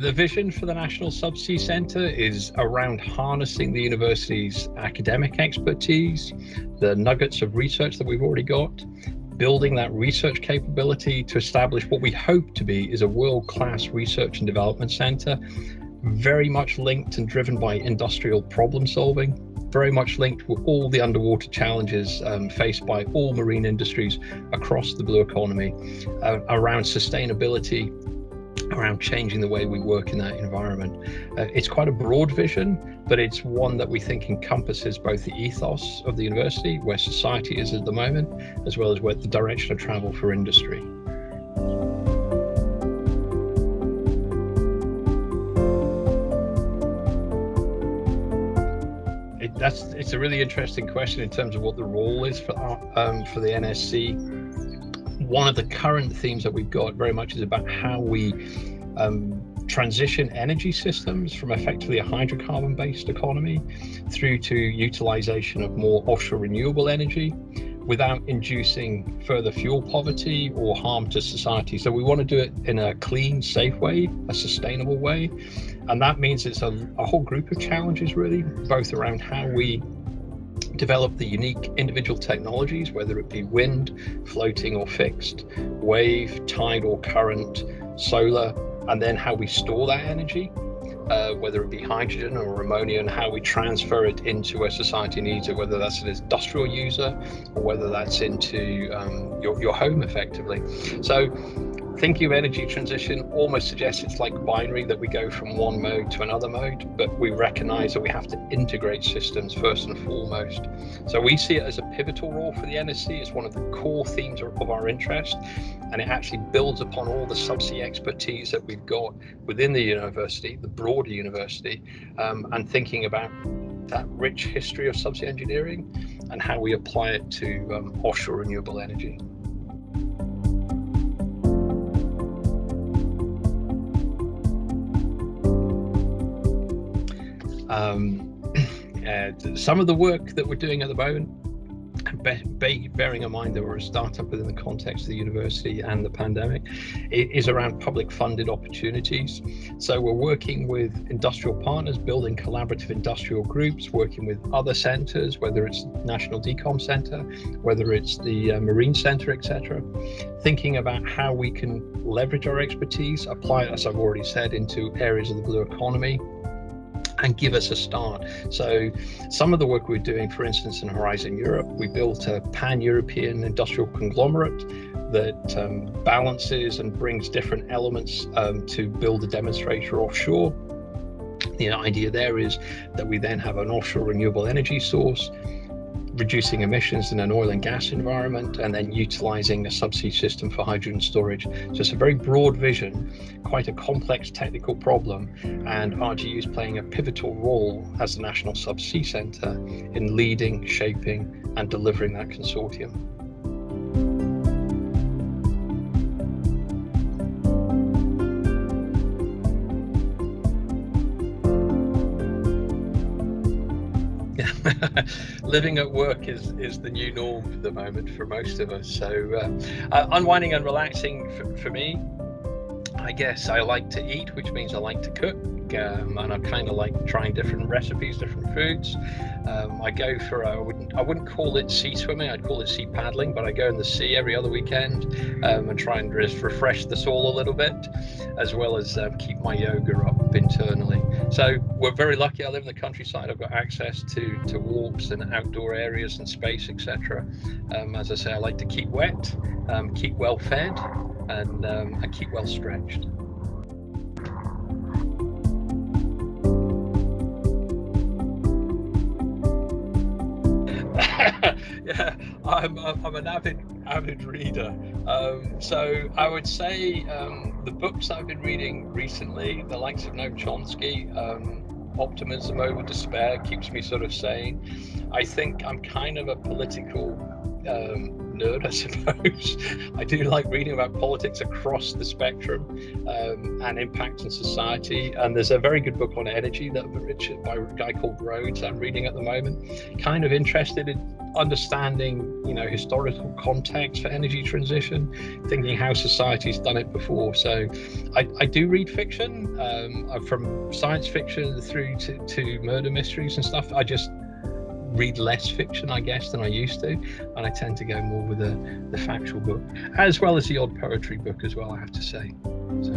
The vision for the National Subsea Centre is around harnessing the university's academic expertise, the nuggets of research that we've already got, building that research capability to establish what we hope to be is a world-class research and development centre, very much linked and driven by industrial problem solving, very much linked with all the underwater challenges faced by all marine industries across the blue economy, around sustainability, around changing the way we work in that environment. It's quite a broad vision, but it's one that we think encompasses both the ethos of the university, where society is at the moment, as well as where the direction of travel for industry. It's a really interesting question in terms of what the role is for the NSC. One of the current themes that we've got very much is about how we transition energy systems from effectively a hydrocarbon-based economy through to utilization of more offshore renewable energy without inducing further fuel poverty or harm to society. So we want to do it in a clean, safe way, a sustainable way. And that means it's a whole group of challenges, really, both around how we develop the unique individual technologies, whether it be wind, floating or fixed, wave, tide or current, solar, and then how we store that energy, whether it be hydrogen or ammonia, and how we transfer it into where society needs it, whether that's an industrial user or whether that's into your home effectively. So thinking of energy transition almost suggests it's like binary, that we go from one mode to another mode, but we recognize that we have to integrate systems first and foremost. So we see it as a pivotal role for the NSC. It's one of the core themes of our interest, and it actually builds upon all the subsea expertise that we've got within the university, the broader university, and thinking about that rich history of subsea engineering and how we apply it to offshore renewable energy. Some of the work that we're doing at the moment, bearing in mind that we're a startup within the context of the university and the pandemic, is around public funded opportunities. So we're working with industrial partners, building collaborative industrial groups, working with other centres, whether it's National Decom Centre, whether it's the Marine Centre, etc. Thinking about how we can leverage our expertise, apply it, as I've already said, into areas of the blue economy, and give us a start. So some of the work we're doing, for instance, in Horizon Europe, we built a pan-European industrial conglomerate that balances and brings different elements to build a demonstrator offshore. The idea there is that we then have an offshore renewable energy source, reducing emissions in an oil and gas environment, and then utilizing a subsea system for hydrogen storage. So it's a very broad vision, quite a complex technical problem, and RGU is playing a pivotal role as the National Subsea Centre in leading, shaping, and delivering that consortium. Living at work is the new norm for the moment for most of us. So unwinding and relaxing for me, I guess I like to eat, which means I like to cook, and I kind of like trying different recipes, different foods. I go for I wouldn't call it sea swimming, I'd call it sea paddling, but I go in the sea every other weekend and try and just refresh the soul a little bit, as well as keep my yoga up internally. So we're very lucky. I live in the countryside. I've got access to walks and outdoor areas and space, etc. As I say, I like to keep wet, keep well fed, and keep well stretched. Yeah, I'm an avid reader. So I would say the books I've been reading recently, the likes of Noam Chomsky, Optimism Over Despair, keeps me sort of sane. I think I'm kind of a political nerd, I suppose. I do like reading about politics across the spectrum and impact on society. And there's a very good book on energy that by a guy called Rhodes I'm reading at the moment. Kind of interested in understanding, historical context for energy transition, thinking how society's done it before. So I do read fiction, from science fiction through to murder mysteries and stuff. I just read less fiction, I guess, than I used to, and I tend to go more with the factual book, as well as the odd poetry book as well, I have to say. So